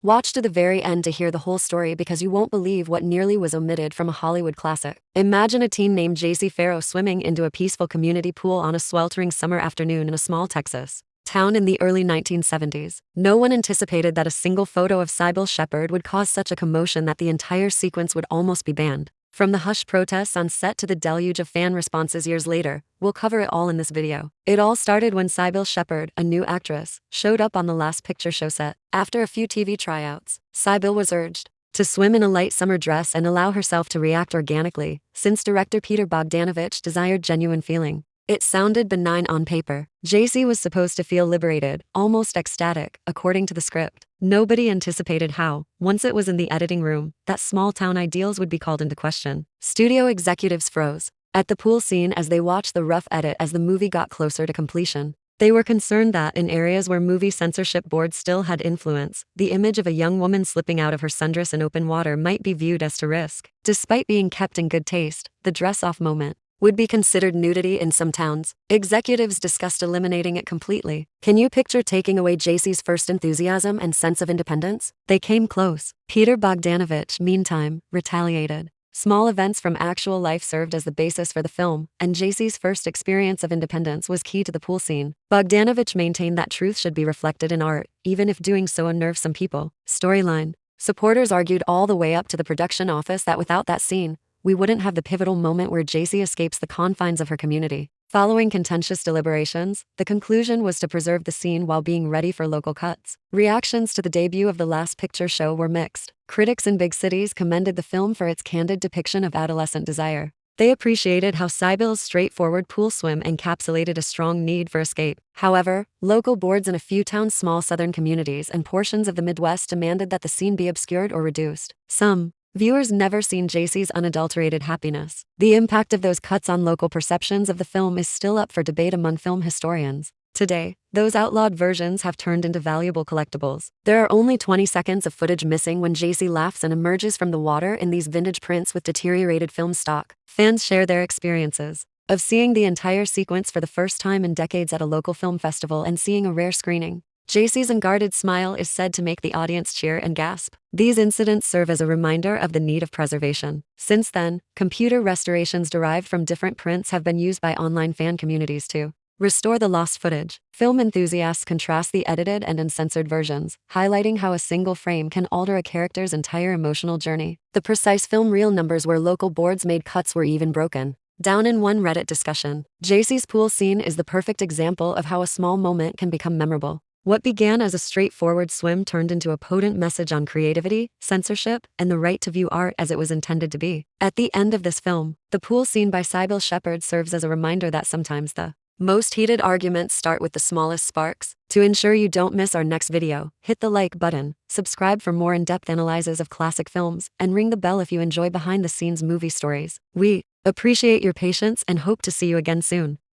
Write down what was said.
Watch to the very end to hear the whole story because you won't believe what nearly was omitted from a Hollywood classic. Imagine a teen named JC Farrow swimming into a peaceful community pool on a sweltering summer afternoon in a small Texas town in the early 1970s. No one anticipated that a single photo of Sybil Shepherd would cause such a commotion that the entire sequence would almost be banned. From the hush protests on set to the deluge of fan responses years later, we'll cover it all in this video. It all started when Sybil Shepherd, a new actress, showed up on the Last Picture Show set. After a few TV tryouts, Sybil was urged to swim in a light summer dress and allow herself to react organically, since director Peter Bogdanovich desired genuine feeling. It sounded benign on paper. JC was supposed to feel liberated, almost ecstatic, according to the script. Nobody anticipated how, once it was in the editing room, that small-town ideals would be called into question. Studio executives froze at the pool scene as they watched the rough edit as the movie got closer to completion. They were concerned that, in areas where movie censorship boards still had influence, the image of a young woman slipping out of her sundress in open water might be viewed as to risk. Despite being kept in good taste, the dress-off moment would be considered nudity in some towns. Executives discussed eliminating it completely. Can you picture taking away JC's first enthusiasm and sense of independence? They came close. Peter Bogdanovich, meantime, retaliated. Small events from actual life served as the basis for the film, and JC's first experience of independence was key to the pool scene. Bogdanovich maintained that truth should be reflected in art, even if doing so unnerved some people. Storyline. Supporters argued all the way up to the production office that without that scene, we wouldn't have the pivotal moment where JC escapes the confines of her community. Following contentious deliberations, the conclusion was to preserve the scene while being ready for local cuts. Reactions to the debut of the Last Picture Show were mixed. Critics in big cities commended the film for its candid depiction of adolescent desire. They appreciated how Sybil's straightforward pool swim encapsulated a strong need for escape. However, local boards in a few towns, small southern communities, and portions of the Midwest demanded that the scene be obscured or reduced. Some viewers never seen JC's unadulterated happiness. The impact of those cuts on local perceptions of the film is still up for debate among film historians. Today, those outlawed versions have turned into valuable collectibles. There are only 20 seconds of footage missing when JC laughs and emerges from the water in these vintage prints with deteriorated film stock. Fans share their experiences of seeing the entire sequence for the first time in decades at a local film festival and seeing a rare screening. JC's unguarded smile is said to make the audience cheer and gasp. These incidents serve as a reminder of the need of preservation. Since then, computer restorations derived from different prints have been used by online fan communities to restore the lost footage. Film enthusiasts contrast the edited and uncensored versions, highlighting how a single frame can alter a character's entire emotional journey. The precise film reel numbers where local boards made cuts were even broken down in one Reddit discussion. JC's pool scene is the perfect example of how a small moment can become memorable. What began as a straightforward swim turned into a potent message on creativity, censorship, and the right to view art as it was intended to be. At the end of this film, the pool scene by Sybil Shepherd serves as a reminder that sometimes the most heated arguments start with the smallest sparks. To ensure you don't miss our next video, hit the like button, subscribe for more in-depth analyses of classic films, and ring the bell if you enjoy behind-the-scenes movie stories. We appreciate your patience and hope to see you again soon.